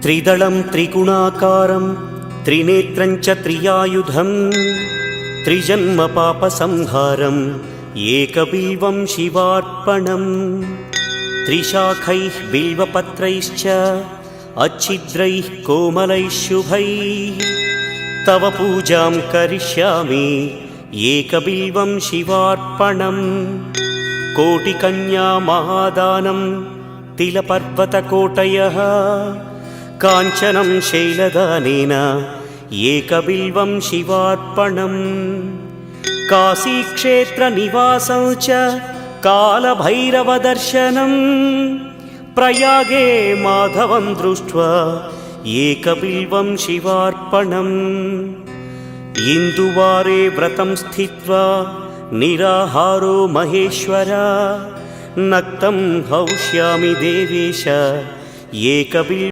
त्रिदलं त्रिगुणाकारं त्रिनेत्रं च त्रियायुधं त्रिजन्म पापसंहारं एकबिल्वं शिवार्पणम् त्रिशाखैः बिल्वपत्रैश्च अच्छिद्रैः कोमलैः शुभैः तव पूजां करिष्यामि एकबिल्वं शिवार्पणम् कोटिकन्या महादानं तिलपर्वतकोटयः काञ्चनं शैलदानेन एकबिल्वं शिवार्पणम् काशीक्षेत्रनिवासं च कालभैरवदर्शनं प्रयागे माधवं दृष्ट्वा एकबिल्वं शिवार्पणम् इन्दुवारे व्रतं स्थित्वा निराहारो महेश्वर नक्तं हौष्यामि देवेश एकबिल्वं